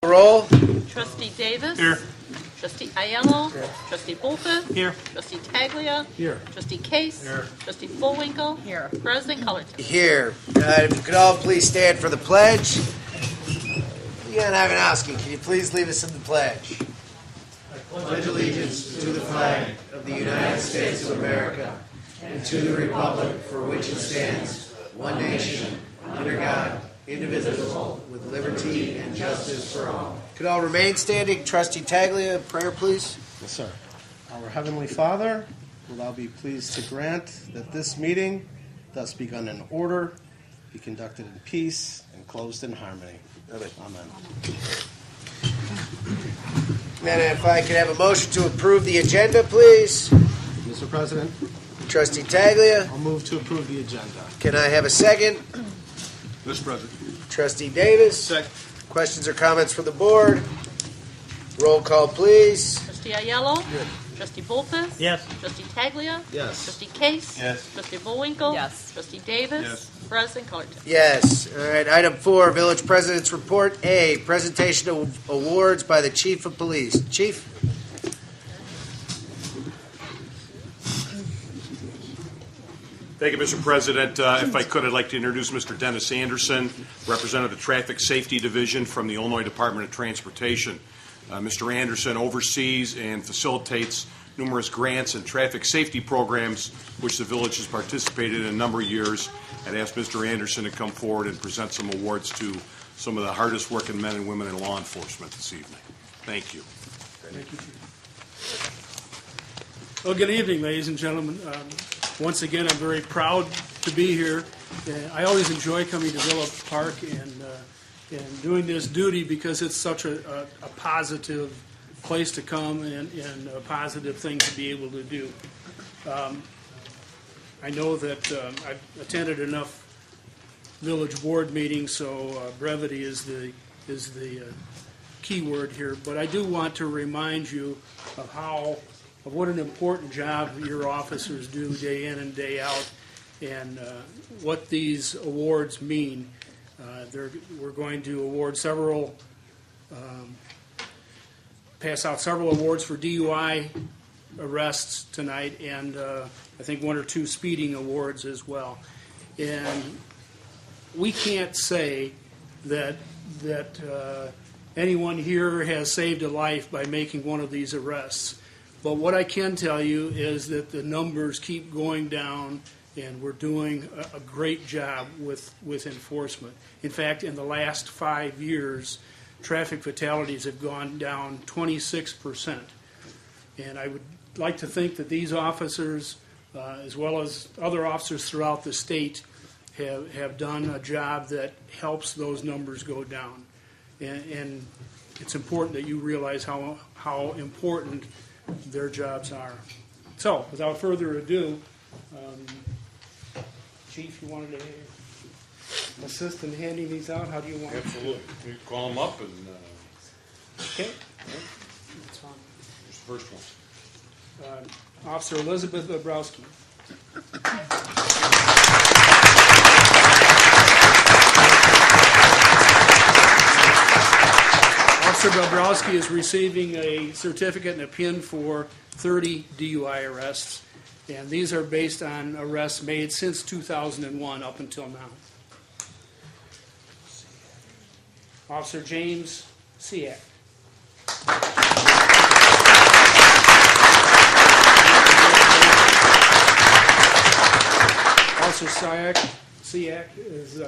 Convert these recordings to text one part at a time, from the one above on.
Roll. Trustee Davis. Here. Trustee Aiello. Here. Trustee Bolfus. Here. Trustee Taglia. Here. Trustee Case. Here. Trustee Bullwinkle. Here. President Cullerton. Here. If you could all please stand for the pledge. Leon Ivanowski, can you please lead us in the pledge? I pledge allegiance to the flag of the United States of America and to the republic for which it stands, one nation, under God, indivisible, with liberty and justice for all. Could all remain standing? Trustee Taglia, prayer, please. Yes, sir. Our Heavenly Father, will thou be pleased to grant that this meeting, thus begun in order, be conducted in peace and closed in harmony. Amen. And if I could have a motion to approve the agenda, please. Mr. President, Trustee Taglia, I'll move to approve the agenda. can I have a second? Mr. President. Trustee Davis. Second. Questions or comments from the board? Roll call, please. Trustee Aiello. Trustee Bolfus. Yes. Trustee Taglia. Yes. Trustee Case. Yes. Trustee Bullwinkle. Yes. Trustee Davis. Yes. President Cullerton. Yes. All right. Item 4, Village President's Report. A, presentation of awards by the Chief of Police. Chief? Thank you, Mr. President. If I could, I'd like to introduce Mr. Dennis Anderson, representative of the Traffic Safety Division from the Illinois Department of Transportation. Mr. Anderson oversees and facilitates numerous grants and traffic safety programs which the village has participated in a number of years. I'd ask Mr. Anderson to come forward and present some awards to some of the hardest working men and women in law enforcement this evening. Thank you. Well, good evening, ladies and gentlemen. Once again, I'm very proud to be here. I always enjoy coming to Villa Park and doing this duty because it's such a positive place to come and a positive thing to be able to do. I know that I've attended enough village board meetings, so brevity is the key word here. But I do want to remind you of what an important job your officers do day in and day out, and what these awards mean. We're going to pass out several awards for DUI arrests tonight, and I think 1 or 2 speeding awards as well. And we can't say that anyone here has saved a life by making one of these arrests. But what I can tell you is that the numbers keep going down, and we're doing a great job with enforcement. In fact, in the last 5 years, traffic fatalities have gone down 26%. And I would like to think that these officers, as well as other officers throughout the state, have done a job that helps those numbers go down. And it's important that you realize how important their jobs are. So, without further ado, Chief, you wanted to assist in handing these out? How do you want to? Absolutely. You call them up and Okay. That's fine. here's the first one. Officer Elizabeth Bobrowski. Officer Bobrowski is receiving a certificate and a pin for 30 DUI arrests, and these are based on arrests made since 2001 up until now. Officer James Siak. Officer Siak is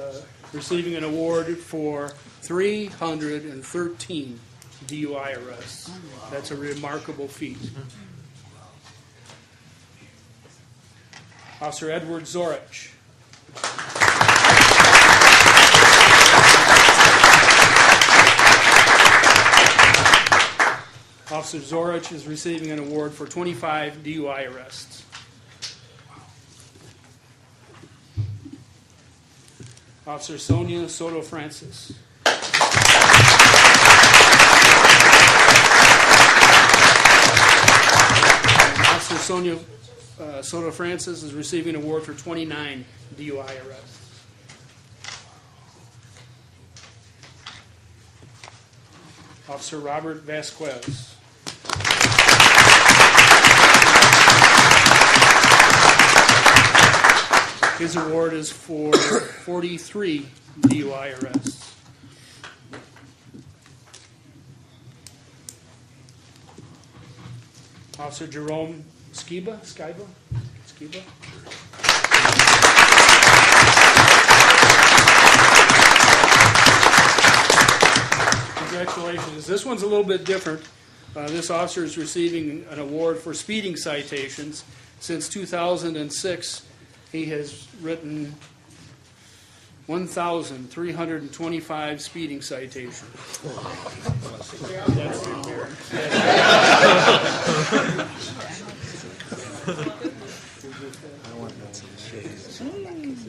receiving an award for 313 DUI arrests. That's a remarkable feat. Officer Edward Zorich. Officer Zorich is receiving an award for 25 DUI arrests. Officer Sonia Soto Francis. Officer Sonia Soto Francis is receiving an award for 29 DUI arrests. Officer Robert Vasquez. His award is for 43 DUI arrests. Officer Jerome Skiba. Congratulations. This one's a little bit different. This officer is receiving an award for speeding citations. Since 2006, he has written 1,325 speeding citations. That's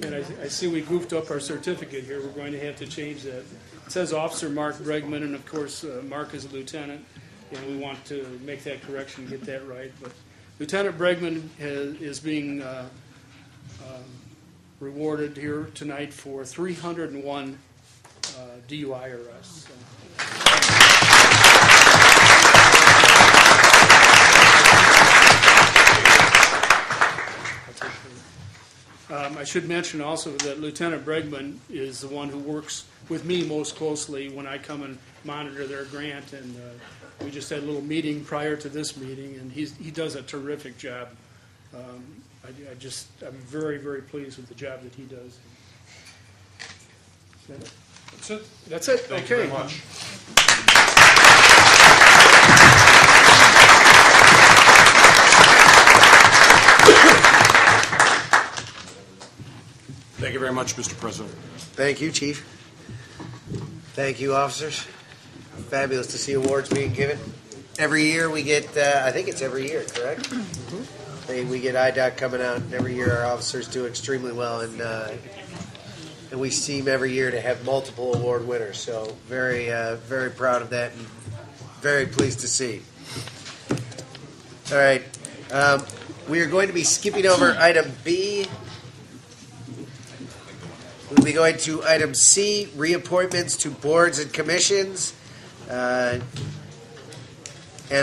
and I see we goofed up our certificate here. We're going to have to change that. It says Officer Mark Bregman, and of course, Mark is a lieutenant, and we want to make that correction, get that right. But Lieutenant Bregman is being rewarded here tonight for 301 DUI arrests. I should mention also that Lieutenant Bregman is the one who works with me most closely when I come and monitor their grant, and we just had a little meeting prior to this meeting, and he does a terrific job. I'm very, very pleased with the job that he does. That's it. That's it. Thank you Okay. very much. Thank you very much, Mr. President. Thank you, Chief. Thank you, officers. Fabulous to see awards being given. Every year we get, I think it's every year, correct? We get IDOT coming out, and every year our officers do extremely well, and we seem every year to have multiple award winners. So very, very proud of that, and very pleased to see. All right, we are going to be skipping over item B. We'll be going to item C, reappointments to boards and commissions. And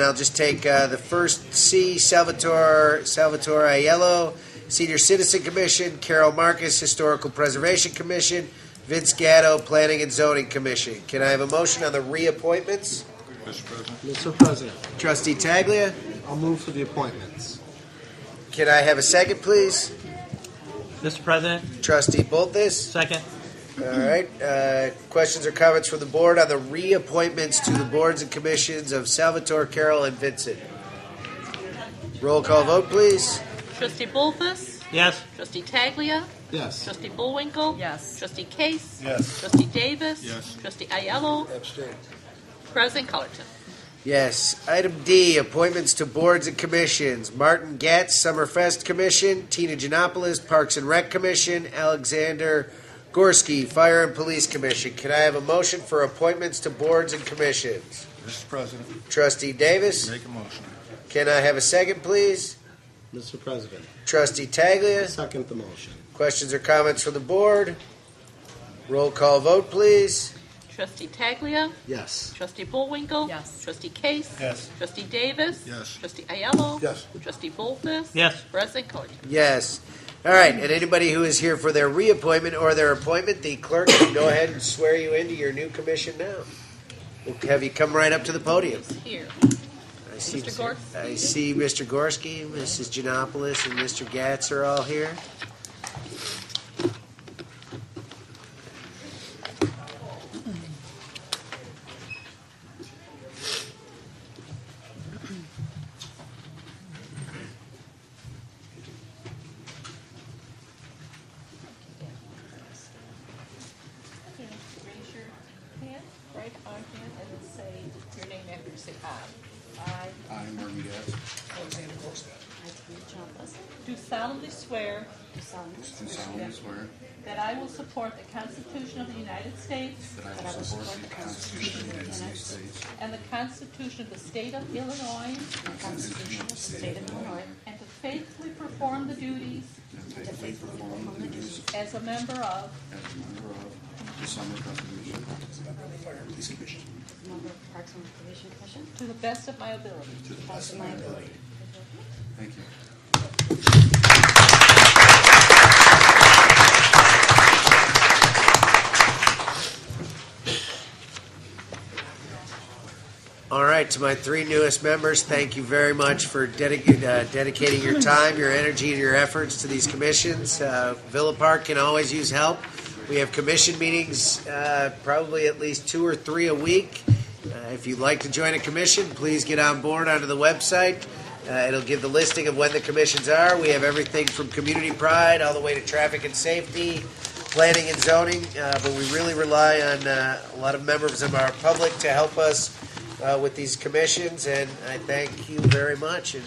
I'll just take the first C, Salvatore Aiello, Senior Citizen Commission, Carol Marcus, Historical Preservation Commission, Vince Gatto, Planning and Zoning Commission. Can I have a motion on the reappointments? Mr. President. Mr. President, Trustee Taglia, I'll move for the appointments. can I have a second, please? Mr. President, Trustee Boltis? second. All right. Questions or comments from the board on the reappointments to the boards and commissions of Salvatore, Carol, and Vincent? Roll call vote, please. Trustee Bolfus? Yes. Trustee Taglia? Yes. Trustee Bullwinkle? Yes. Trustee Case? Yes. Trustee Davis? Yes. Trustee Aiello? President Colleton? Yes. Item D, appointments to boards and commissions. Martin Gatz, Summerfest Commission. Tina Giannopoulos, Parks and Rec Commission. Alexander Gorski, Fire and Police Commission. Can I have a motion for appointments to boards and commissions? Mr. President. Trustee Davis? Make a motion. Can I have a second, please? Mr. President, Trustee Taglia? second the motion. Questions or comments from the board? Roll call vote, please. Trustee Taglia? Yes. Trustee Bullwinkle? Yes. Trustee Case? Yes. Trustee Davis? Yes. Trustee Aiello? Yes. Trustee Bolfus? Yes. President Colleton? Yes. All right, and anybody who is here for their reappointment or their appointment, the clerk can go ahead and swear you into your new commission now. We'll have you come right up to the podium. Here. I see, Mr. Gorski. I see Mr. Gorski, Mrs. Giannopoulos, and Mr. Gatz are all here. Raise your hand, right on hand, and then say your name after you say aye. I, Martin Gatz, Do solemnly swear Do solemnly swear that I will support the Constitution of the United States that I will support the Constitution of the United States and and the Constitution of the State of Illinois, and the Constitution of the State of Illinois, and to faithfully perform the duties and to faithfully perform the duties as a member of as a member of the Summer Conservation Police Commission Member of Parks and Recreation Commission to the best of my ability. to the best of my ability. Thank you. All right, to my three newest members, thank you very much for dedicating your time, your energy, and your efforts to these commissions. Villa Park can always use help. We have commission meetings, probably at least 2 or 3 a week. If you'd like to join a commission, please get on board onto the website. It'll give the listing of when the commissions are. We have everything from community pride all the way to traffic and safety, planning and zoning, but we really rely on a lot of members of our public to help us with these commissions, and I thank you very much. And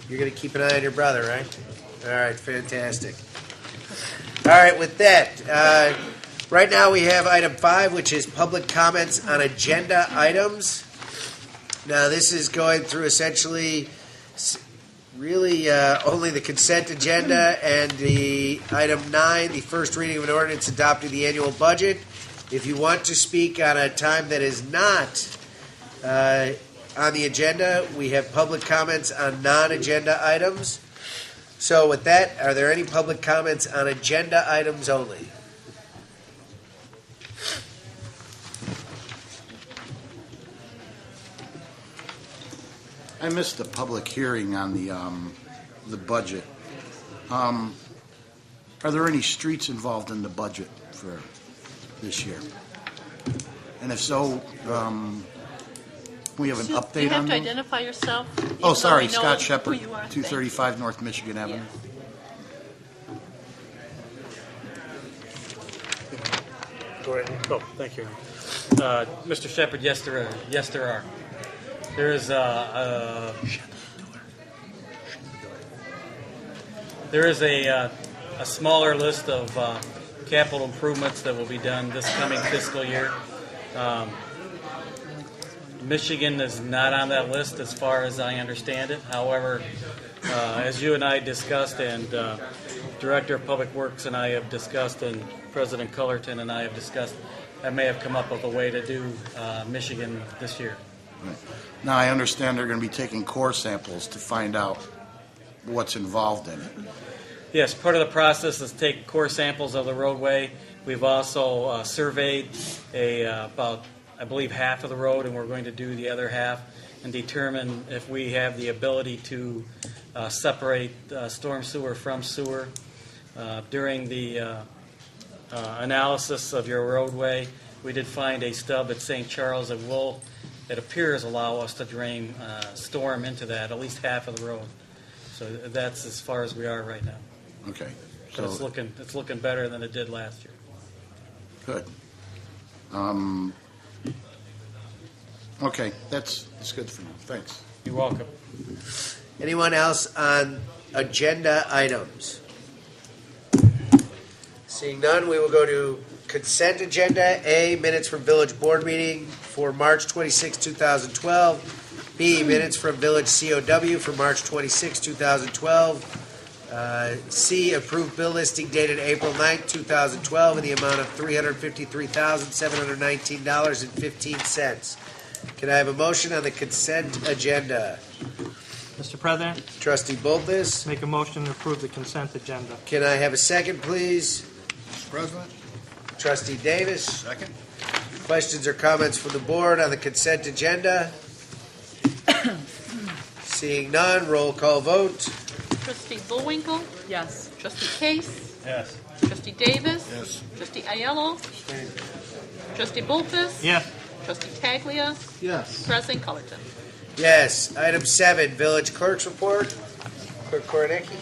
you're going to keep an eye on your brother, right? All right, fantastic. All right, with that, right now we have item 5, which is public comments on agenda items. Now, this is going through essentially really only the consent agenda and the item 9, the first reading of an ordinance adopting the annual budget. If you want to speak on a time that is not on the agenda, we have public comments on non-agenda items. So with that, are there any public comments on agenda items only? I missed the public hearing on the budget. Are there any streets involved in the budget for this year? And if so, we have an You update have on to those? identify yourself. even Oh, though sorry, we know Scott who Shepard, you are. 235 North Michigan Thank you. Avenue. Go ahead. Oh, thank you. Mr. Shepard, yes, there are. There is a smaller list of capital improvements that will be done this coming fiscal year. Michigan is not on that list as far as I understand it. However, as you and I discussed, and Director of Public Works and I have discussed, and President Cullerton and I have discussed, I may have come up with a way to do Michigan this year. Now, I understand they're going to be taking core samples to find out what's involved in it. Yes, part of the process is take core samples of the roadway. We've also surveyed about, I believe, half of the road, and we're going to do the other half and determine if we have the ability to separate storm sewer from sewer. During the analysis of your roadway, we did find a stub at St. Charles that will, it appears, allow us to drain storm into that, at least half of the road. So that's as far as we are right now. Okay. But So, it's looking better than it did last year. good. Okay, that's good for now. Thanks. You're welcome. Anyone else on agenda items? Seeing none, we will go to consent agenda. A, minutes from village board meeting for March 26, 2012. B, minutes from village COW for March 26, 2012. C, approved bill listing dated April 9, 2012 in the amount of $353,719.15. Can I have a motion on the consent agenda? Mr. President, Trustee Boltis, make a motion to approve the consent agenda. can I have a second, please? Mr. President? Trustee Davis, Second. questions or comments from the board on the consent agenda? Seeing none, roll call vote. Trustee Bullwinkle? Yes. Trustee Case? Yes. Trustee Davis? Yes. Trustee Aiello? Trustee Bullfus? Yes. Trustee Taglia? Yes. President Cullerton? Yes. Item 7, village clerk's report. Clerk Kornacki.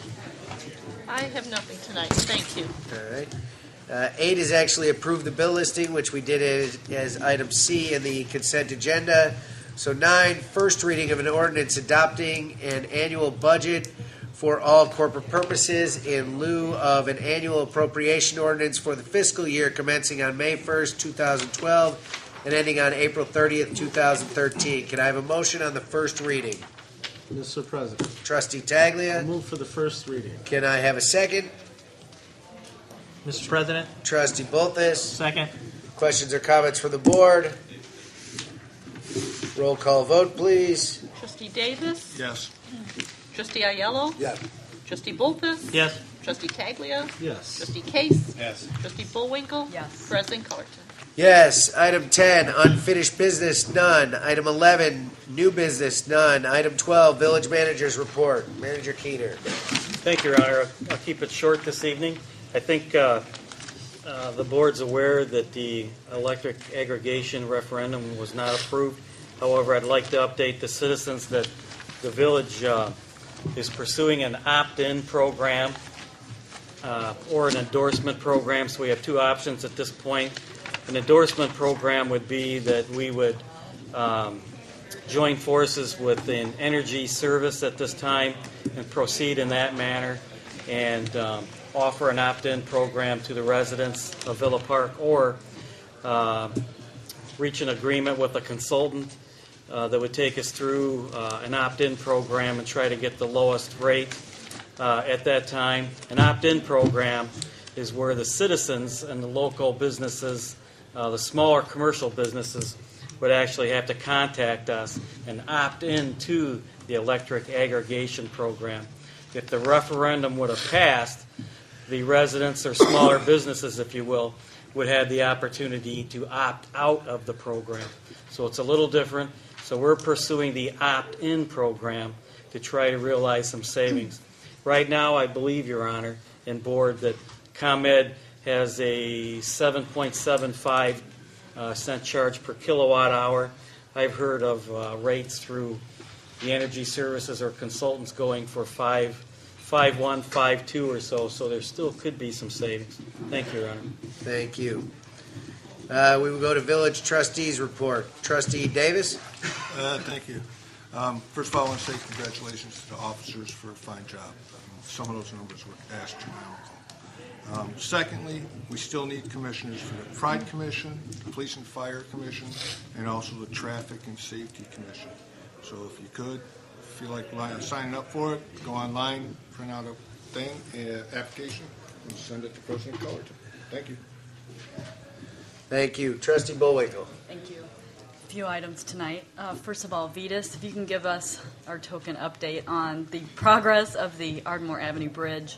I have nothing tonight, thank you. All right. 8 is actually approve the bill listing, which we did as item C in the consent agenda. So 9, first reading of an ordinance adopting an annual budget for all corporate purposes in lieu of an annual appropriation ordinance for the fiscal year commencing on May 1st, 2012, and ending on April 30th, 2013. Can I have a motion on the first reading? Mr. President, Trustee I Taglia, move for the first reading. can I have a second? Mr. President, Trustee Bolfus, second. questions or comments from the board? Roll call vote, please. Trustee Davis? Yes. Trustee Ayello? Yes. Trustee Bolfus? Yes. Trustee Taglia? Yes. Trustee Case? Yes. Trustee Bullwinkle? Yes. President Colleton? Yes. Item 10, unfinished business, none. Item 11, new business, none. Item 12, village manager's report. Manager Keener. Thank you, Your Honor. I'll keep it short this evening. I think the board's aware that the electric aggregation referendum was not approved. However, I'd like to update the citizens that the village is pursuing an opt-in program or an endorsement program. So we have two options at this point. An endorsement program would be that we would join forces with an energy service at this time and proceed in that manner and offer an opt-in program to the residents of Villa Park, or reach an agreement with a consultant that would take us through an opt-in program and try to get the lowest rate at that time. An opt-in program is where the citizens and the local businesses, the smaller commercial businesses, would actually have to contact us and opt in to the electric aggregation program. If the referendum would have passed, the residents or smaller businesses, if you will, would have the opportunity to opt out of the program. So it's a little different. So we're pursuing the opt-in program to try to realize some savings. Right now, I believe, Your Honor, and Board, that ComEd has a 7.75 cent charge per kilowatt hour. I've heard of rates through the energy services or consultants going for 5.1, 5.2 or so there still could be some savings. Thank you, Your Honor. Thank you. We will go to village trustees report. Trustee Davis? Thank you. First of all, I want to say congratulations to the officers for a fine job. Some of those numbers were astronomical. Secondly, we still need commissioners for the Pride Commission, the Police and Fire Commission, and also the Traffic and Safety Commission. So if you could, feel like signing up for it, go online, print out a application, and send it to President Colleton. Thank you. Thank you. Trustee Bullwinkle. Thank you. A few items tonight. First of all, Vetus, if you can give us our token update on the progress of the Ardmore Avenue Bridge.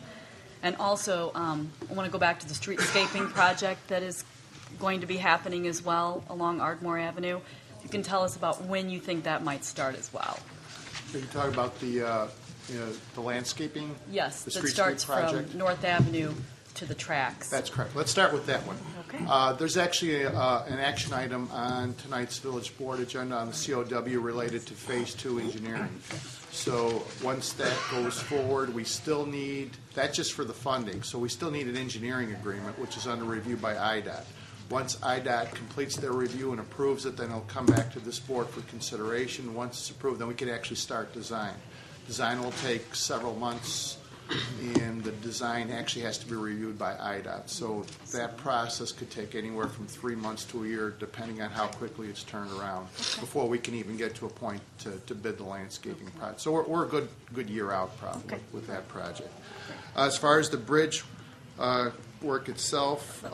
And also, I want to go back to the streetscaping project that is going to be happening as well along Ardmore Avenue. If you can tell us about when you think that might start as well. Are you talking about the landscaping? Yes, the that streetscape starts project? from North Avenue to the tracks. That's correct. Let's start with that one. Okay. There's actually an action item on tonight's village board agenda on the COW related to Phase 2 engineering. So once that goes forward, we still need, that's just for the funding, so we still need an engineering agreement, which is under review by IDOT. Once IDOT completes their review and approves it, then it'll come back to this board for consideration. Once it's approved, then we can actually start design. Design will take several months, and the design actually has to be reviewed by IDOT. So that process could take anywhere from 3 months to a year, depending on how quickly it's turned around, before we can even get to a point to bid the landscaping project. So we're a good year out probably with that project. As far as the bridge work itself,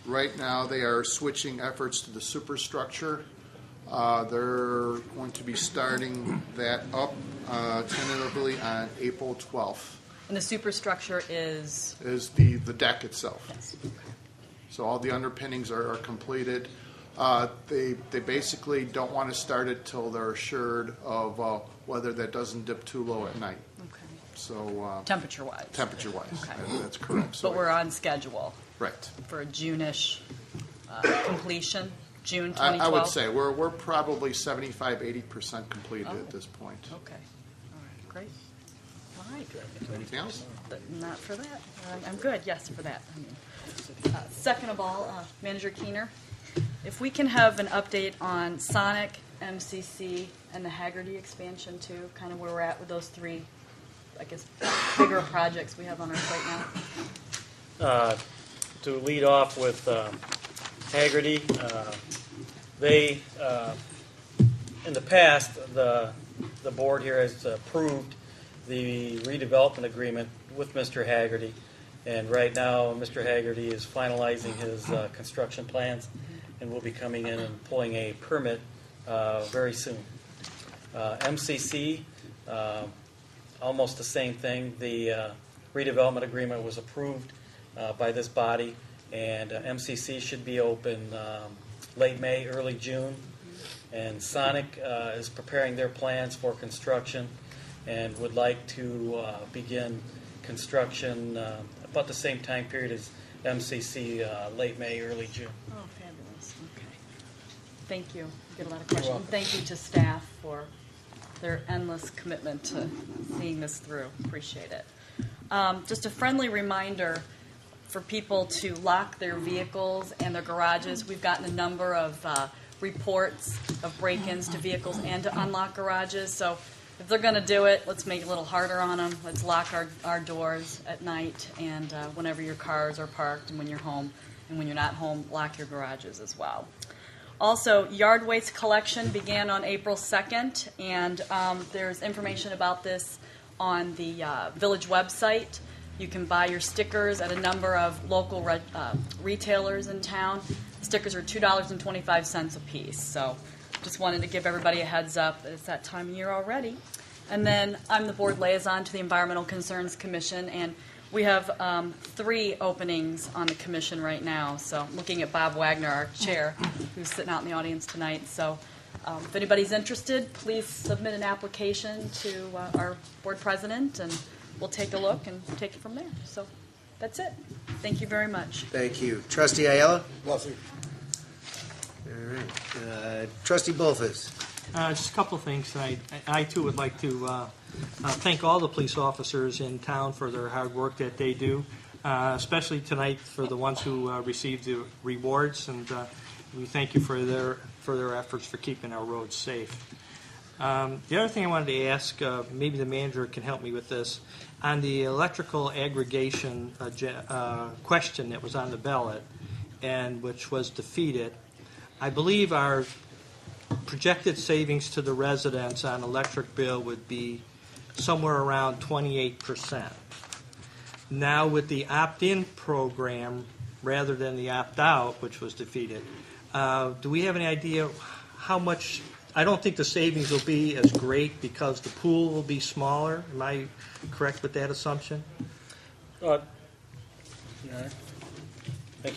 right now they are switching efforts to the superstructure. They're going to be starting that up tentatively on April 12th. And the superstructure is? Is the deck itself. Yes. So all the underpinnings are completed. They basically don't want to start it till they're assured of whether that doesn't dip too low at night. Okay. So Temperature-wise? Temperature-wise, Okay. that's correct. So But we're on schedule? Right. For a June-ish completion? June 2012? I would say we're probably 75-80% completed at this point. Okay. All right. Great. All right. Anything else? But not for that. I'm good. Yes, for that. Second of all, Manager Keener, if we can have an update on Sonic, MCC, and the Haggerty expansion too, kind of where we're at with those three, I guess, bigger projects we have on our plate now. To lead off with Haggerty. They, in the past, the board here has approved the redevelopment agreement with Mr. Haggerty. And right now, Mr. Haggerty is finalizing his construction plans and will be coming in and pulling a permit very soon. MCC, almost the same thing. The redevelopment agreement was approved by this body, and MCC should be open late May, early June. And Sonic is preparing their plans for construction and would like to begin construction about the same time period as MCC, late May, early June. Oh, fabulous. Okay. Thank you. Get a lot of questions. And thank you to staff for their endless commitment to seeing this through. Appreciate it. Just a friendly reminder for people to lock their vehicles and their garages. We've gotten a number of reports of break-ins to vehicles and to unlock garages. So if they're going to do it, let's make it a little harder on them. Let's lock our doors at night and whenever your cars are parked and when you're home. And when you're not home, lock your garages as well. Also, yard waste collection began on April 2nd, and there's information about this on the village website. You can buy your stickers at a number of local retailers in town. Stickers are $2.25 a piece. So just wanted to give everybody a heads up that it's that time of year already. And then I'm the board liaison to the Environmental Concerns Commission, and we have 3 openings on the commission right now. So I'm looking at Bob Wagner, our chair, who's sitting out in the audience tonight. So if anybody's interested, please submit an application to our board president, and we'll take a look and take it from there. So that's it. Thank you very much. Thank you. Trustee Ayala? Nothing. All right. Trustee Bolfus? Just a couple of things tonight. I too would like to thank all the police officers in town for their hard work that they do, especially tonight for the ones who received the rewards, and we thank you for their efforts for keeping our roads safe. The other thing I wanted to ask, maybe the manager can help me with this, on the electrical aggregation question that was on the ballot and which was defeated. I believe our projected savings to the residents on electric bill would be somewhere around 28%. Now with the opt-in program rather than the opt-out, which was defeated, do we have any idea how much? I don't think the savings will be as great because the pool will be smaller. Am I correct with that assumption? Thank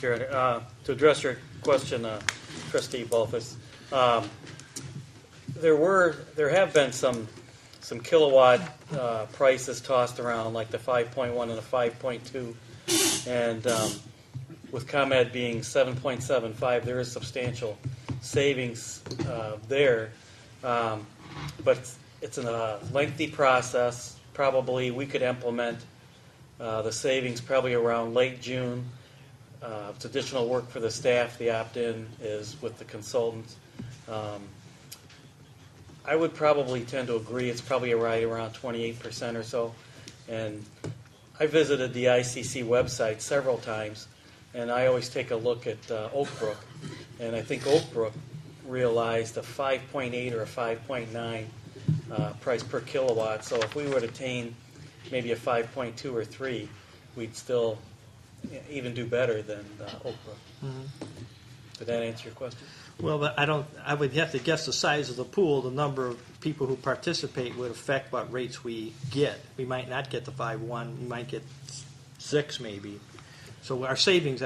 you, Ed. To address your question, Trustee Bolfus, there have been some kilowatt prices tossed around, like the 5.1 and the 5.2, and with ComEd being 7.75, there is substantial savings there, but it's a lengthy process. Probably we could implement the savings probably around late June. It's additional work for the staff. The opt-in is with the consultants. I would probably tend to agree it's probably right around 28% or so. And I visited the ICC website several times, and I always take a look at Oak Brook. And I think Oak Brook realized a 5.8 or a 5.9 price per kilowatt. So if we would attain maybe a 5.2 or 3, we'd still even do better than Oak Brook. Mm-hmm. Did that answer your question? Well, but I would have to guess the size of the pool. The number of people who participate would affect what rates we get. We might not get the 5.1. We might get 6 maybe. So our savings,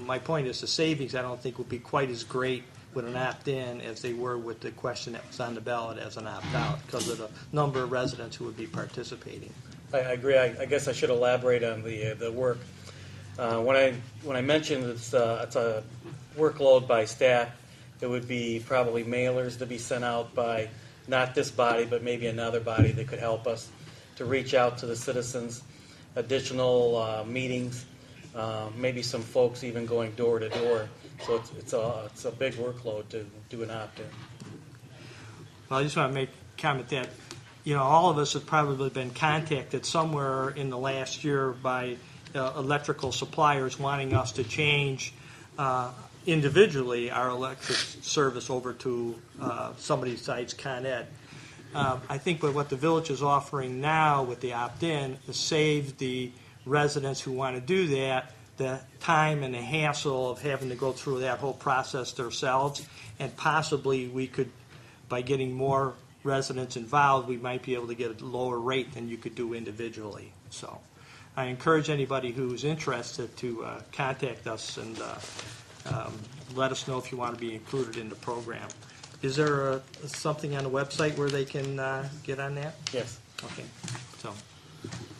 my point is the savings I don't think will be quite as great with an opt-in as they were with the question that was on the ballot as an opt-out because of the number of residents who would be participating. I agree. I guess I should elaborate on the work. When I mentioned it's a workload by staff, it would be probably mailers to be sent out by not this body, but maybe another body that could help us to reach out to the citizens, additional meetings, maybe some folks even going door to door. So it's a big workload to do an opt-in. Well, I just want to make a comment that, all of us have probably been contacted somewhere in the last year by electrical suppliers wanting us to change individually our electric service over to somebody besides Con Ed. I think what the village is offering now with the opt-in is save the residents who want to do that the time and the hassle of having to go through that whole process themselves, and possibly we could, by getting more residents involved, we might be able to get a lower rate than you could do individually. So I encourage anybody who's interested to contact us and let us know if you want to be included in the program. Is there something on the website where they can get on that? Yes. Okay. So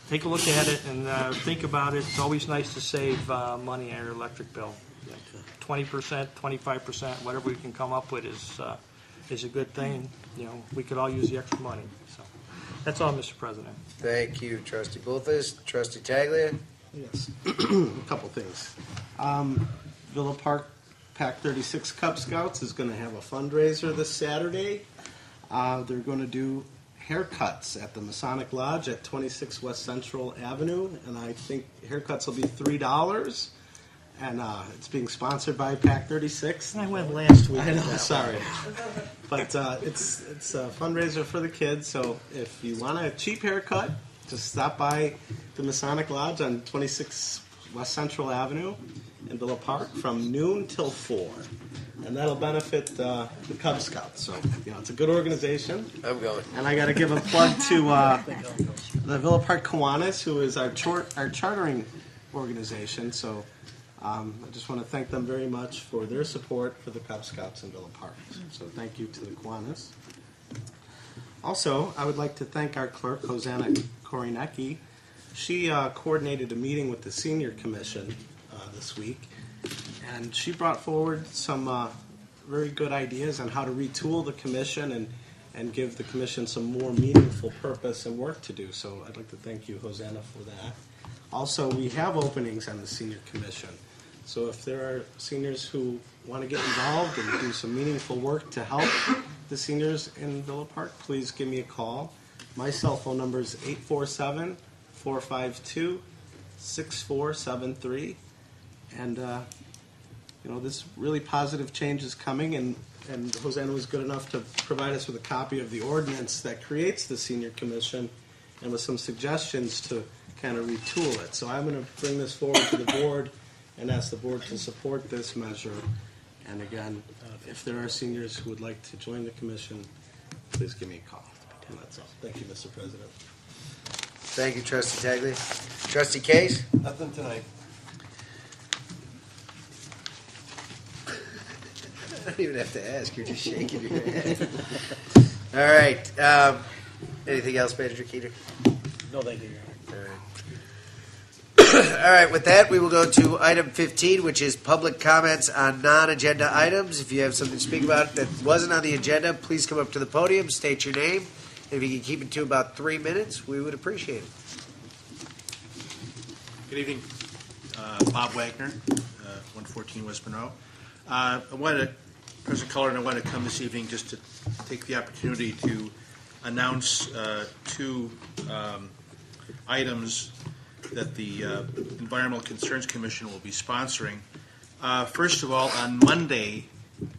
take a look at it and think about it. It's always nice to save money on your electric bill. 20%, 25%, whatever we can come up with is a good thing. You know, we could all use the extra money. So that's all, Mr. President. Thank you, Trustee Bolthus. Trustee Taglia? Yes, a couple things. Villa Park Pac 36 Cub Scouts is going to have a fundraiser this Saturday. They're going to do haircuts at the Masonic Lodge at 26 West Central Avenue, and I think haircuts will be $3. And it's being sponsored by Pac 36. I went last week. I know, sorry. But it's a fundraiser for the kids, so if you want a cheap haircut, just stop by the Masonic Lodge on 26 West Central Avenue in Villa Park from noon till 4. And that'll benefit the Cub Scouts. So, you know, it's a good organization. I'm going. And I got to give a plug to the Villa Park Kiwanis, who is our chartering organization. So I just want to thank them very much for their support for the Cub Scouts in Villa Park. So thank you to the Kiwanis. Also, I would like to thank our clerk, Hosanna Korinecki. She coordinated a meeting with the Senior Commission this week, and she brought forward some very good ideas on how to retool the commission and give the commission some more meaningful purpose and work to do. So I'd like to thank you, Hosanna, for that. Also, we have openings on the Senior Commission. So if there are seniors who want to get involved and do some meaningful work to help the seniors in Villa Park, please give me a call. My cell phone number is 847-452-6473. And, you know, this really positive change is coming, and Hosanna was good enough to provide us with a copy of the ordinance that creates the Senior Commission and with some suggestions to kind of retool it. So I'm going to bring this forward to the board and ask the board to support this measure. And again, if there are seniors who would like to join the commission, please give me a call. And that's all. Thank you, Mr. President. Thank you, Trustee Taglia. Trustee Case? Nothing tonight. I don't even have to ask. You're just shaking your head. All right. Anything else, Manager Keeter? No, thank you. All right. All right. With that, we will go to item 15, which is public comments on non-agenda items. If you have something to speak about that wasn't on the agenda, please come up to the podium, state your name. If you can keep it to about 3 minutes, we would appreciate it. Good evening. Bob Wagner, 114 West Monroe. President Cullen, I wanted to come this evening just to take the opportunity to announce two items that the Environmental Concerns Commission will be sponsoring. First of all, on Monday,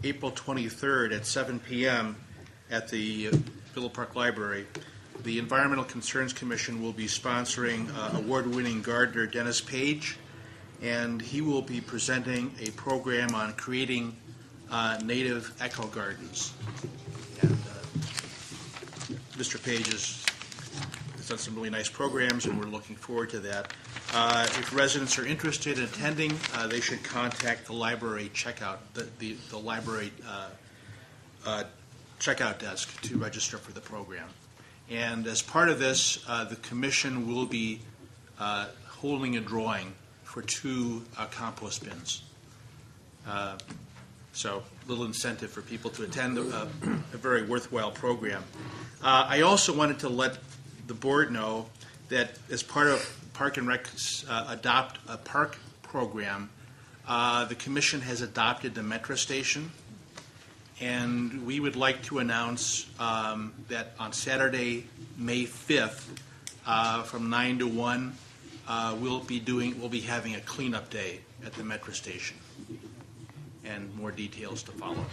April 23rd at 7 p.m. at the Villa Park Library, the Environmental Concerns Commission will be sponsoring award-winning gardener Dennis Page, and he will be presenting a program on creating native eco gardens. And Mr. Page has done some really nice programs, and we're looking forward to that. If residents are interested in attending, they should contact the library checkout, the library checkout desk to register for the program. And as part of this, the commission will be holding a drawing for 2 compost bins. So a little incentive for people to attend a very worthwhile program. I also wanted to let the board know that as part of Park and Rec's Adopt a Park program, the commission has adopted the metro station, and we would like to announce that on Saturday, May 5th, from 9 to 1, we'll be having a cleanup day at the metro station. and more details to follow.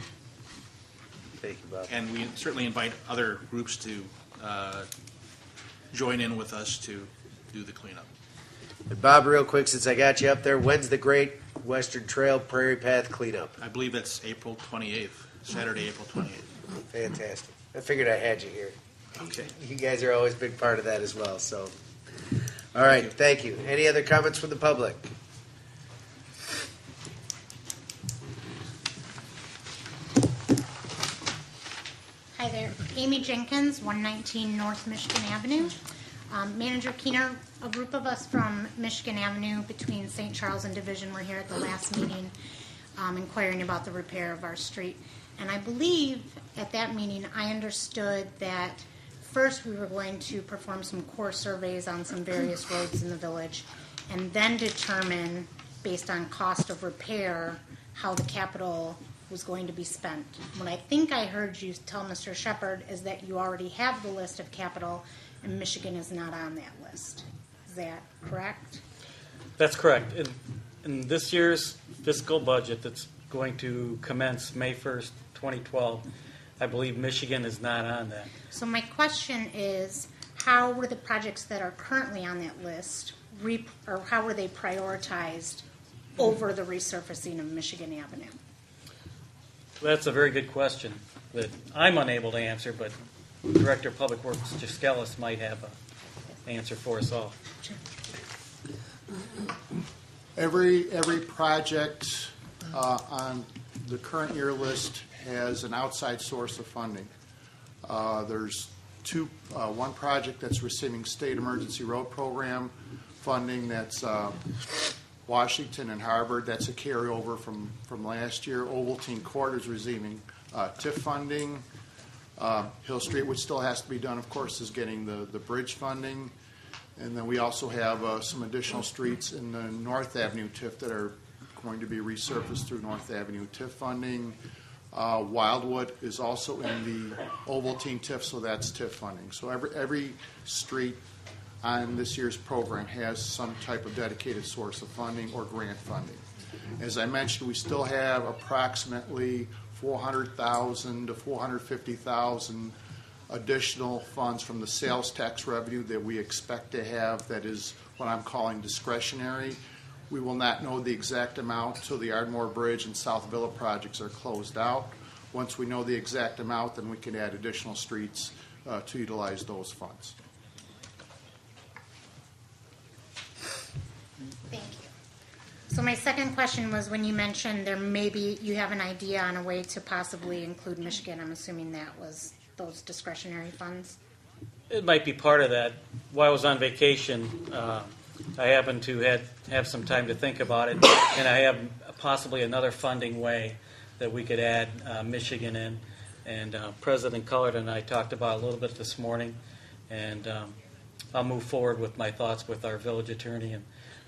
Thank you, Bob. And we certainly invite other groups to join in with us to do the cleanup. And Bob, real quick, since I got you up there, when's the Great Western Trail Prairie Path cleanup? I believe it's April 28th, Saturday, April 28th. Fantastic. I figured I had you here. Okay. You guys are always a big part of that as well, so. All right, thank you. Any other comments from the public? Hi there, Amy Jenkins, 119 North Michigan Avenue. Manager Keener, a group of us from Michigan Avenue between St. Charles and Division were here at the last meeting inquiring about the repair of our street. And I believe at that meeting I understood that first we were going to perform some core surveys on some various roads in the village and then determine, based on cost of repair, how the capital was going to be spent. What I think I heard you tell Mr. Shepherd is that you already have the list of capital and Michigan is not on that list. Is that correct? That's correct. In this year's fiscal budget that's going to commence May 1st, 2012, I believe Michigan is not on that. So my question is, how were the projects that are currently on that list, or how were they prioritized over the resurfacing of Michigan Avenue? That's a very good question that I'm unable to answer, but Director of Public Works Giskelis might have an answer for us all. Every project on the current year list has an outside source of funding. There's one project that's receiving state emergency road program funding. That's Washington and Harvard. That's a carryover from last year. Ovaltine Court is receiving TIF funding. Hill Street, which still has to be done, of course, is getting the bridge funding. And then we also have some additional streets in the North Avenue TIF that are going to be resurfaced through North Avenue TIF funding. Wildwood is also in the Ovaltine TIF, so that's TIF funding. So every street on this year's program has some type of dedicated source of funding or grant funding. As I mentioned, we still have approximately $400,000 to $450,000 additional funds from the sales tax revenue that we expect to have that is what I'm calling discretionary. We will not know the exact amount until the Ardmore Bridge and South Villa projects are closed out. Once we know the exact amount, then we can add additional streets to utilize those funds. Thank you. So my second question was when you mentioned there maybe you have an idea on a way to possibly include Michigan. I'm assuming that was those discretionary funds. It might be part of that. While I was on vacation, I happened to have some time to think about it, and I have possibly another funding way that we could add Michigan in. And President Cullard and I talked about it a little bit this morning, and I'll move forward with my thoughts with our village attorney.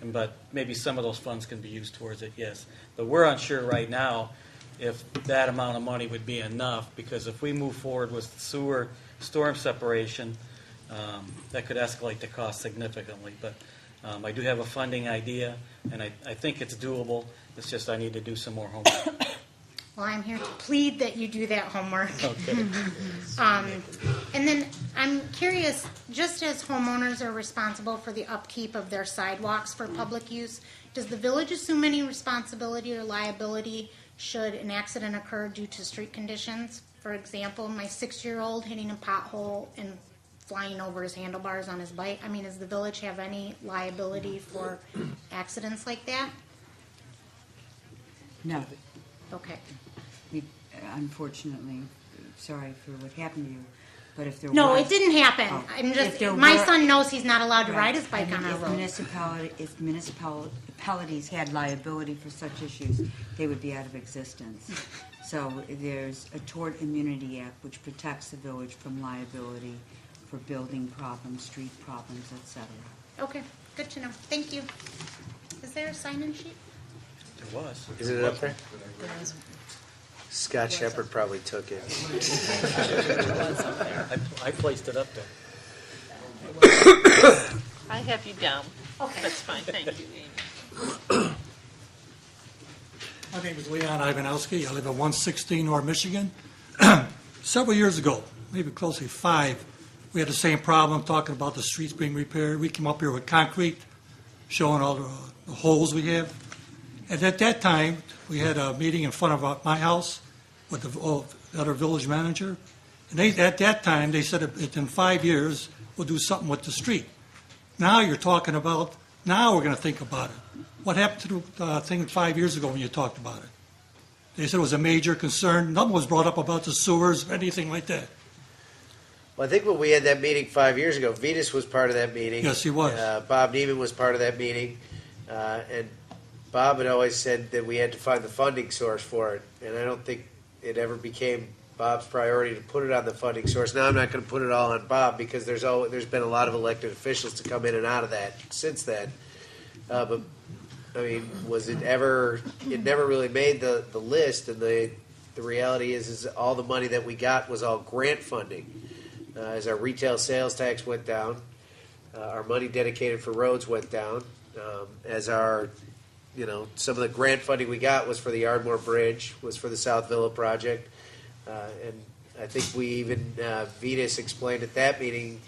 But maybe some of those funds can be used towards it, yes. But we're unsure right now if that amount of money would be enough, because if we move forward with sewer storm separation, that could escalate the cost significantly. But I do have a funding idea, and I think it's doable. It's just I need to do some more homework. Well, I'm here to plead that you do that homework. Okay. And then I'm curious, just as homeowners are responsible for the upkeep of their sidewalks for public use, does the village assume any responsibility or liability should an accident occur due to street conditions? For example, my 6-year-old hitting a pothole and flying over his handlebars on his bike. I mean, does the village have any liability for accidents like that? No. Okay. We, unfortunately, sorry for what happened to you, but if there No, was, it didn't happen. Oh. I'm just, If there my were- son knows he's not allowed to Right. ride his bike I mean, on our road. if municipalities had liability for such issues, they would be out of existence. So there's a Tort Immunity Act which protects the village from liability for building problems, street problems, etc. Okay, good to know. Thank you. Is there a sign-in sheet? There was. Is it up there? Scott Shepherd probably took it. I placed it up there. I have you down. Okay. That's fine, thank you, Amy. My name is Leon Ivanowski. I live at 116 North Michigan. Several years ago, maybe close to 5, we had the same problem talking about the streets being repaired. We came up here with concrete, showing all the holes we have. And at that time, we had a meeting in front of my house with the other village manager. And at that time, they said in 5 years, we'll do something with the street. Now you're talking about, now we're going to think about it. What happened to the thing 5 years ago when you talked about it? They said it was a major concern. Nothing was brought up about the sewers or anything like that. Well, I think when we had that meeting 5 years ago, Vetus was part of that meeting. Yes, he was. Bob Neiman was part of that meeting. And Bob had always said that we had to find the funding source for it. And I don't think it ever became Bob's priority to put it on the funding source. Now I'm not going to put it all on Bob because there's been a lot of elected officials to come in and out of that since then. But I mean, was it ever? It never really made the list. And the reality is all the money that we got was all grant funding. As our retail sales tax went down, our money dedicated for roads went down. As our, some of the grant funding we got was for the Ardmore Bridge, was for the South Villa project. And I think we even, Vetus explained at that meeting,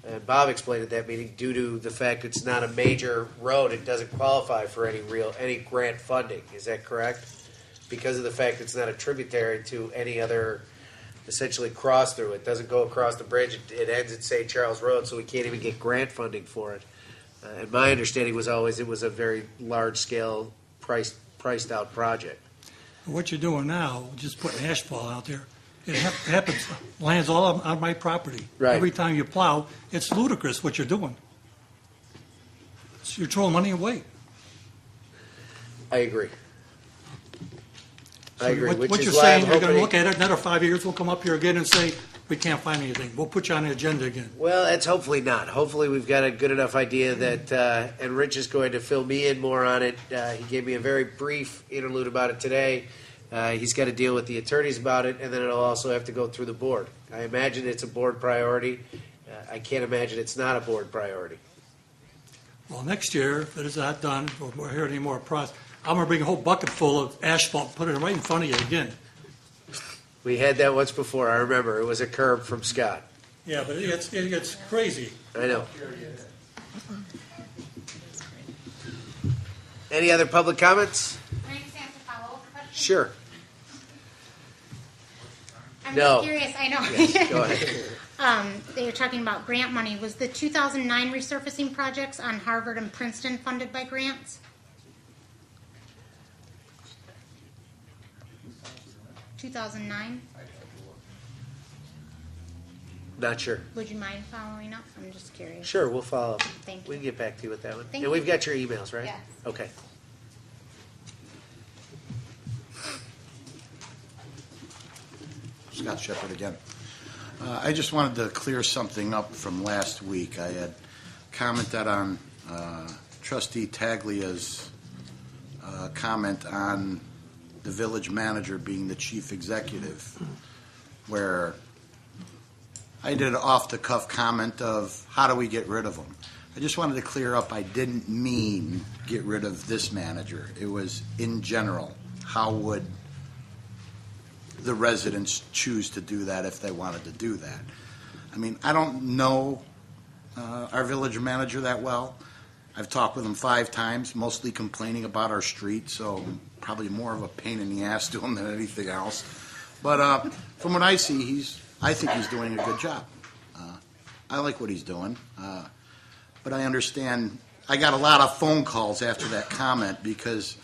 and Bob explained at that meeting, due to the fact it's not a major road, it doesn't qualify for any grant funding. Is that correct? Because of the fact it's not a tributary to any other, essentially cross through. It doesn't go across the bridge. It ends at St. Charles Road, so we can't even get grant funding for it. And my understanding was always it was a very large-scale, priced out project. What you're doing now, just putting asphalt out there, it happens, lands all on my property. Right. Every time you plow, it's ludicrous what you're doing. You're throwing money away. I agree. So what you're saying, you're going to look at it, another 5 years, we'll come up here again and say, we can't find anything. We'll put you on the agenda again. Well, that's hopefully not. Hopefully we've got a good enough idea that, and Rich is going to fill me in more on it. He gave me a very brief interlude about it today. He's got to deal with the attorneys about it, and then it'll also have to go through the board. I imagine it's a board priority. I can't imagine it's not a board priority. Well, next year, if it is not done, or we're hearing any more process, I'm going to bring a whole bucket full of asphalt and put it right in front of you again. We had that once before. I remember. It was a curb from Scott. Yeah, but it gets crazy. I know. Any other public comments? Can I just ask a follow-up question? Sure. I'm No. just curious, I know. Yes, go ahead. They were talking about grant money. Was the 2009 resurfacing projects on Harvard and Princeton funded by grants? 2009? Not sure. Would you mind following up? I'm just curious. Sure, we'll follow up. Thank you. We can get back to you with that one. Thank and you. we've got your emails, right? Yes. Okay. Scott Shepherd again. I just wanted to clear something up from last week. I had commented on Trustee Taglia's comment on the village manager being the chief executive, where I did an off-the-cuff comment of how do we get rid of him. I just wanted to clear up, I didn't mean get rid of this manager. It was in general, how would the residents choose to do that if they wanted to do that? I mean, I don't know our village manager that well. I've talked with him 5 times, mostly complaining about our street, so probably more of a pain in the ass to him than anything else. But from what I see, I think he's doing a good job. I like what he's doing. But I understand, I got a lot of phone calls after that comment because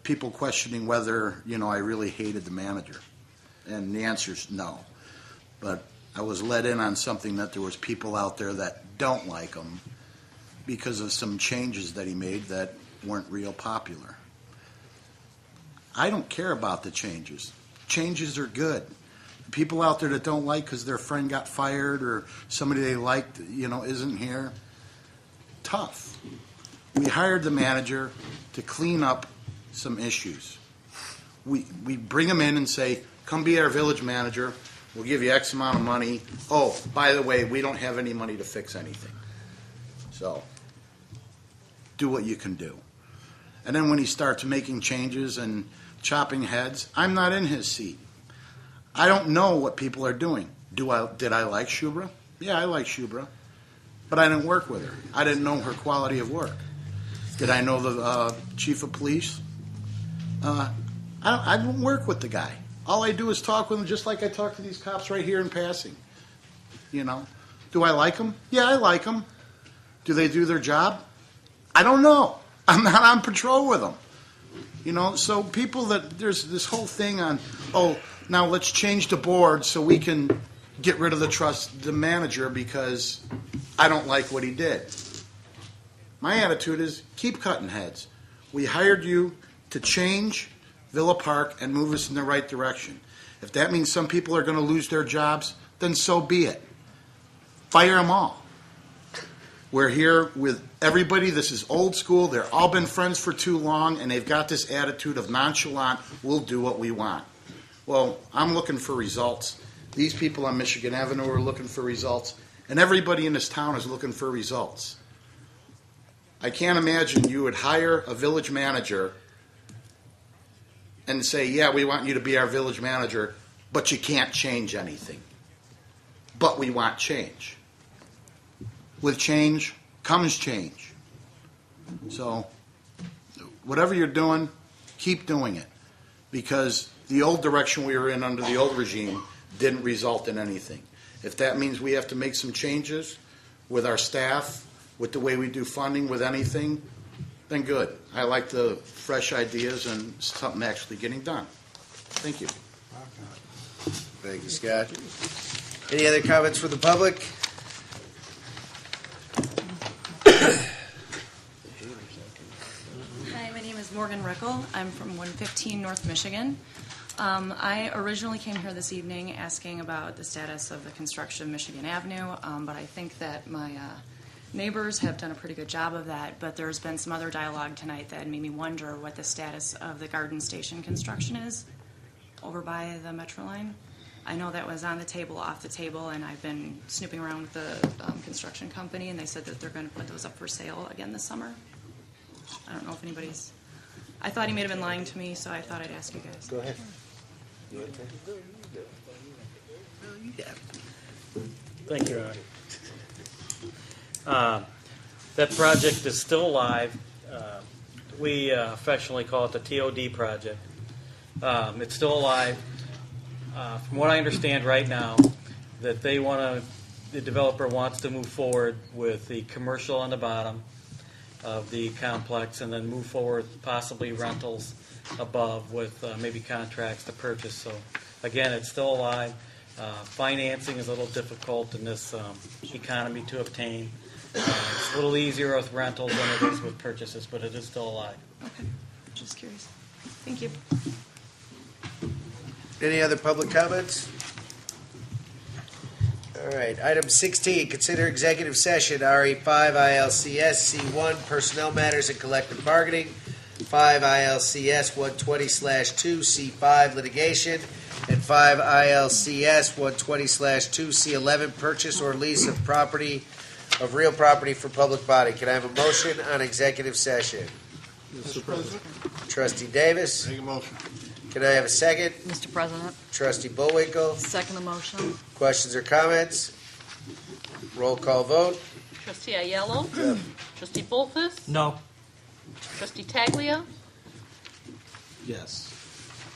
people questioning whether, I really hated the manager. And the answer is no. But I was let in on something that there was people out there that don't like him because of some changes that he made that weren't real popular. I don't care about the changes. Changes are good. People out there that don't like because their friend got fired or somebody they liked, isn't here, tough. We hired the manager to clean up some issues. We bring him in and say, come be our village manager. We'll give you X amount of money. Oh, by the way, we don't have any money to fix anything. So do what you can do. And then when he starts making changes and chopping heads, I'm not in his seat. I don't know what people are doing. Did I like Shubra? Yeah, I like Shubra. But I didn't work with her. I didn't know her quality of work. Did I know the chief of police? I don't work with the guy. All I do is talk with him just like I talk to these cops right here in passing. You know? Do I like them? Yeah, I like them. Do they do their job? I don't know. I'm not on patrol with them. You know, so people there's this whole thing on, oh, now let's change the board so we can get rid of the manager because I don't like what he did. My attitude is keep cutting heads. We hired you to change Villa Park and move us in the right direction. If that means some people are going to lose their jobs, then so be it. Fire them all. We're here with everybody. This is old school. They've all been friends for too long, and they've got this attitude of nonchalant, we'll do what we want. Well, I'm looking for results. These people on Michigan Avenue are looking for results, and everybody in this town is looking for results. I can't imagine you would hire a village manager and say, yeah, we want you to be our village manager, but you can't change anything. But we want change. With change comes change. So whatever you're doing, keep doing it. Because the old direction we were in under the old regime didn't result in anything. If that means we have to make some changes with our staff, with the way we do funding, with anything, then good. I like the fresh ideas and something actually getting done. Thank you. Thank you, Scott. Any other comments from the public? Hi, my name is Morgan Rickel. I'm from 115 North Michigan. I originally came here this evening asking about the status of the construction of Michigan Avenue, but I think that my neighbors have done a pretty good job of that, but there's been some other dialogue tonight that made me wonder what the status of the Garden Station construction is over by the Metro line. I know that was on the table, off the table, and I've been snooping around with the construction company, and they said that they're going to put those up for sale again this summer. I don't know if anybody's... I thought he may have been lying to me, so I thought I'd ask you guys. Go ahead. Thank you, Ron. That project is still alive. We affectionately call it the TOD project. It's still alive. From what I understand right now, that the developer wants to move forward with the commercial on the bottom of the complex and then move forward possibly rentals above with maybe contracts to purchase. So again, it's still alive. Financing is a little difficult in this economy to obtain. It's a little easier with rentals than it is with purchases, but it is still alive. Okay, just curious. Thank you. Any other public comments? All right, item 16, consider executive session, RE5 ILCS C1, personnel matters and collective bargaining, 5 ILCS 120/2 C5, litigation, and 5 ILCS 120/2 C11, purchase or lease of property, of real property for public body. Can I have a motion on executive session? Mr. President. Trustee Davis? Make a motion. Can I have a second? Mr. President, Trustee Bullwinkle? second the motion. Questions or comments? Roll call vote. Trustee Aiello? Trustee Bolfus? No. Trustee Taglia? Yes.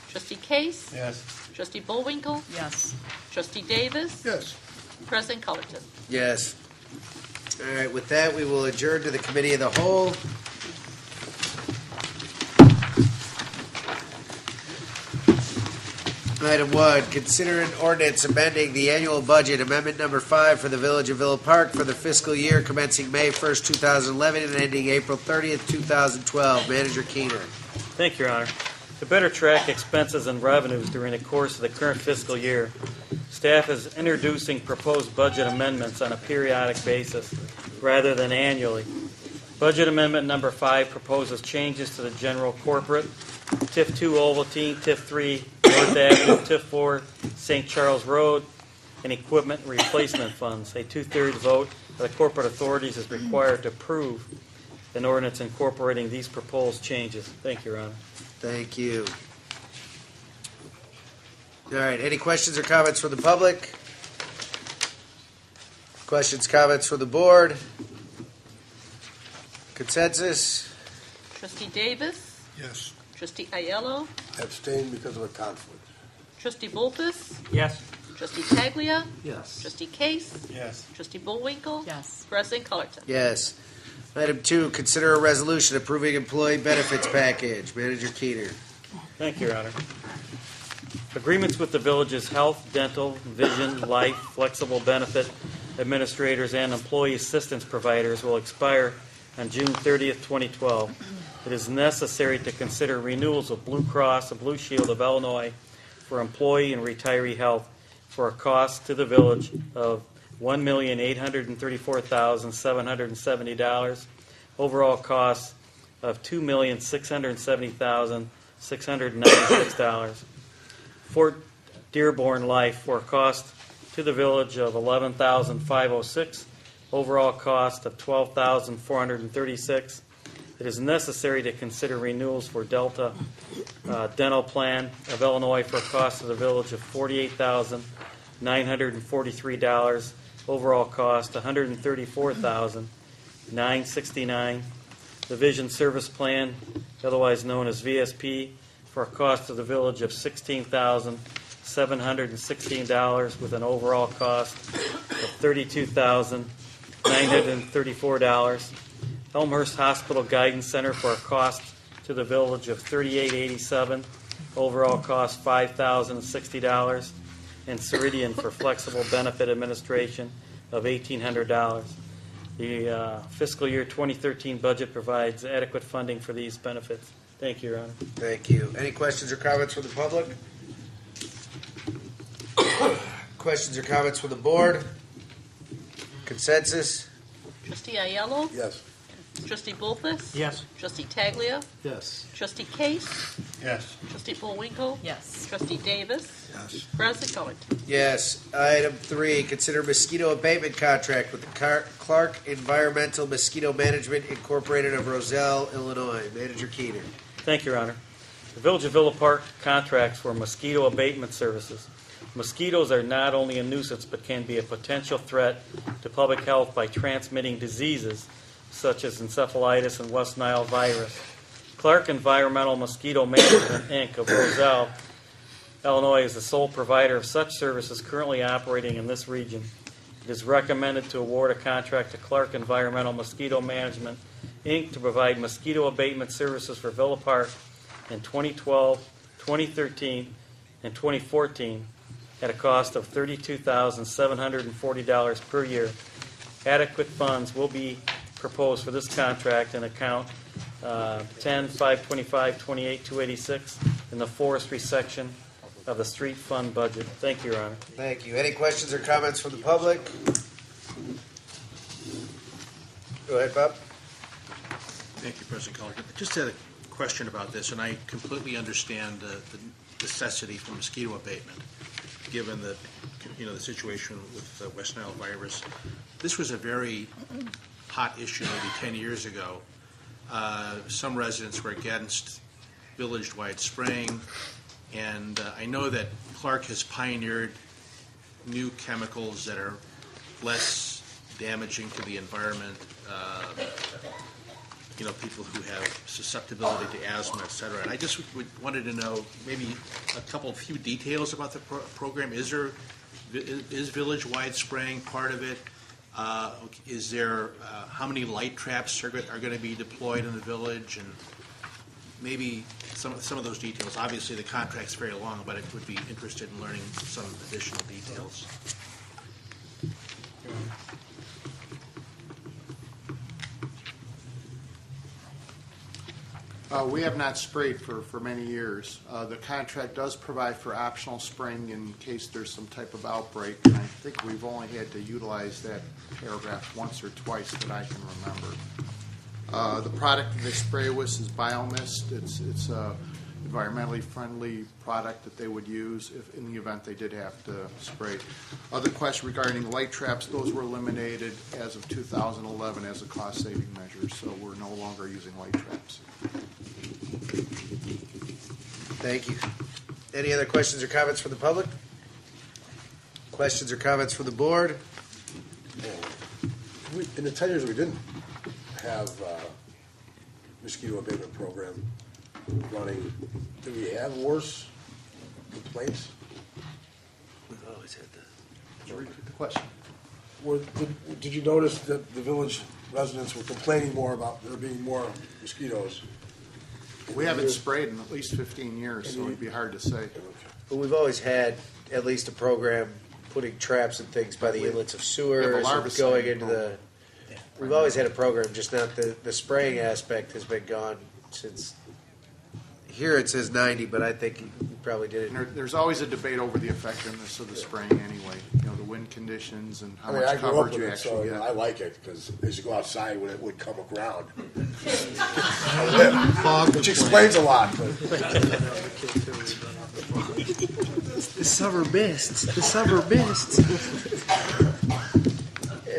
Trustee Case? Yes. Trustee Bullwinkle? Yes. Trustee Davis? Yes. President Cullerton? Yes. All right, with that, we will adjourn to the committee of the whole. Item 1, consider an ordinance amending the annual budget, amendment number 5 for the Village of Villa Park for the fiscal year commencing May 1st, 2011 and ending April 30th, 2012. Manager Keener. Thank you, Your Honor. To better track expenses and revenues during the course of the current fiscal year, staff is introducing proposed budget amendments on a periodic basis rather than annually. Budget amendment number 5 proposes changes to the general corporate, TIF 2 Ovaltine, TIF 3 North Avenue, TIF 4 St. Charles Road, and equipment replacement funds. A 2/3 vote of the corporate authorities is required to approve an ordinance incorporating these proposed changes. Thank you, Your Honor. Thank you. All right, any questions or comments from the public? Questions, comments from the board? Consensus? Trustee Davis, Yes. Trustee Aiello, Abstain because of a conflict. Trustee Bolfus, Yes. Trustee Taglia, Yes. Trustee Case, Yes. Trustee Bullwinkle, Yes. President Colleton. Yes. Item 2, consider a resolution approving employee benefits package. Manager Keener. Thank you, Your Honor. Agreements with the village's health, dental, vision, life, flexible benefit administrators, and employee assistance providers will expire on June 30th, 2012. It is necessary to consider renewals of Blue Cross and Blue Shield of Illinois for employee and retiree health for a cost to the village of $1,834,770. Overall cost of $2,670,696. Fort Dearborn Life for a cost to the village of $11,506. Overall cost of $12,436. It is necessary to consider renewals for Delta Dental Plan of Illinois for a cost to the village of $48,943. Overall cost $134,969. The Vision Service Plan, otherwise known as VSP, for a cost to the village of $16,716 with an overall cost of $32,934. Elmhurst Hospital Guidance Center for a cost to the village of $38.87, overall cost $5,060, and Ceridian for flexible benefit administration of $1,800. The fiscal year 2013 budget provides adequate funding for these benefits. Thank you, Your Honor. Thank you. Any questions or comments from the public? Questions or comments from the board? Consensus? Trustee Aiello, Yes. Trustee Bolfus, Yes. Trustee Taglia, Yes. Trustee Case, Yes. Trustee Bullwinkle, Yes. Trustee Davis, Yes. President Colleton. Yes. Item 3, consider mosquito abatement contract with the Clark Environmental Mosquito Management Incorporated of Roselle, Illinois. Manager Keener. Thank you, Your Honor. The Village of Villa Park contracts for mosquito abatement services. Mosquitoes are not only a nuisance but can be a potential threat to public health by transmitting diseases such as encephalitis and West Nile virus. Clark Environmental Mosquito Management, Inc. of Roselle, Illinois is the sole provider of such services currently operating in this region. It is recommended to award a contract to Clark Environmental Mosquito Management, Inc. to provide mosquito abatement services for Villa Park in 2012, 2013, and 2014 at a cost of $32,740 per year. Adequate funds will be proposed for this contract in account 10-525-28-286 in the forestry section of the street fund budget. Thank you, Your Honor. Thank you. Any questions or comments from the public? Go ahead, Bob. Thank you, President Colleton. I just had a question about this, and I completely understand the necessity for mosquito abatement, given the situation with West Nile virus. This was a very hot issue maybe 10 years ago. Some residents were against village-wide spraying, and I know that Clark has pioneered new chemicals that are less damaging to the environment. People who have susceptibility to asthma, et cetera. And I just wanted to know maybe a few details about the program. Is village-wide spraying part of it? Is there how many light traps are going to be deployed in the village, and maybe some of those details? Obviously, the contract's very long, but I would be interested in learning some additional details. We have not sprayed for many years. The contract does provide for optional spraying in case there's some type of outbreak, and I think we've only had to utilize that paragraph once or twice that I can remember. The product that they spray with is BioMist. It's environmentally friendly product that they would use if, in the event they did have to spray. Other question regarding light traps, those were eliminated as of 2011 as a cost-saving measure, so we're no longer using light traps. Thank you. Any other questions or comments from the public? Questions or comments from the board? In the 10 years we didn't have mosquito abatement program running, do we have worse complaints? We've always had that. Could you repeat the question? Did you notice that the village residents were complaining more about there being more mosquitoes? We haven't sprayed in at least 15 years, so it'd be hard to say. But we've always had at least a program putting traps and things by the inlets of sewers, or going into the. We've always had a program, just not the spraying aspect has been gone since. Here it says 90, but I think you probably did it. There's always a debate over the effectiveness of the spraying anyway. You know, the wind conditions and how I mean, much I grew up coverage with you it, so actually get. I like it because as you go outside when it would come around, which explains a lot. The summer mist. The summer mist.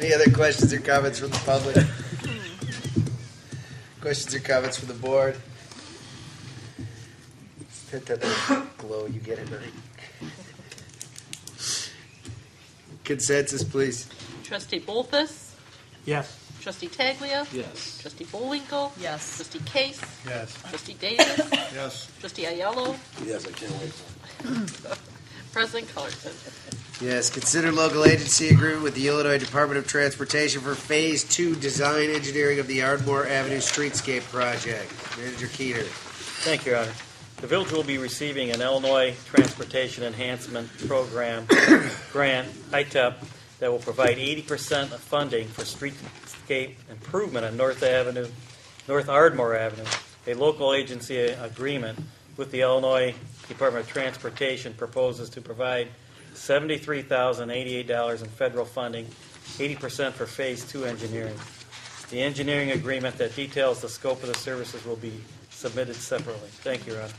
Any other questions or comments from the public? Questions or comments from the board? Hit that little glow you get at night. Consensus, please. Trustee Bolfus? Yes. Trustee Taglia? Yes. Trustee Bullwinkle? Yes. Trustee Case? Yes. Trustee Davis? Yes. Trustee Ayello? Yes, I can't wait. President Cullerton? Yes, consider local agency agreement with the Illinois Department of Transportation for Phase 2 design engineering of the Ardmore Avenue Streetscape Project. Manager Keener. Thank you, Your Honor. The village will be receiving an Illinois Transportation Enhancement Program grant, ITEP, that will provide 80% of funding for streetscape improvement on North Ardmore Avenue. A local agency agreement with the Illinois Department of Transportation proposes to provide $73,088 in federal funding, 80% for Phase 2 engineering. The engineering agreement that details the scope of the services will be submitted separately. Thank you, Your Honor.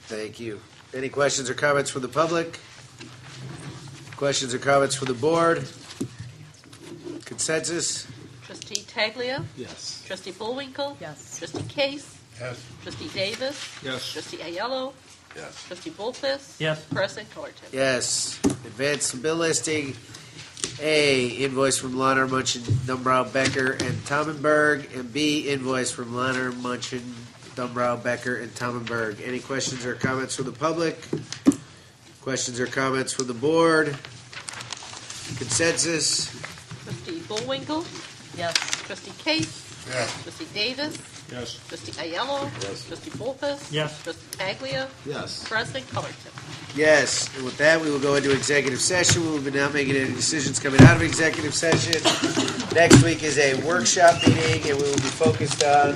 Thank you. Any questions or comments from the public? Questions or comments from the board? Consensus? Trustee Taglia? Yes. Trustee Bullwinkle? Yes. Trustee Case? Yes. Trustee Davis? Yes. Trustee Ayello? Yes. Trustee Bolfus? Yes. President Cullerton? Yes. Advance bill listing. A, invoice from Lahner, Munchin, Dumbrau, Becker, and Tamenberg. And B, invoice from Lahner, Munchin, Dumbrau, Becker, and Tamenberg. Any questions or comments from the public? Questions or comments from the board? Consensus? Trustee Bullwinkle? Yes. Trustee Case? Yes. Trustee Davis? Yes. Trustee Ayello? Yes. Trustee Bolfus? Yes. Trustee Taglia? Yes. President Cullerton? Yes. And with that, we will go into executive session. We will be not making any decisions coming out of executive session. Next week is a workshop meeting, and we will be focused on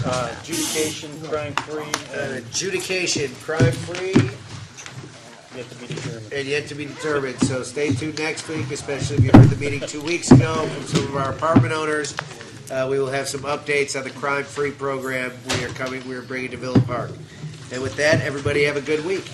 Adjudication, crime-free, adjudication, crime-free, yet to be determined. and yet to be determined. So stay tuned next week, especially if you heard the meeting 2 weeks ago from some of our apartment owners. We will have some updates on the crime-free program we are bringing to Villa Park. And with that, everybody have a good week.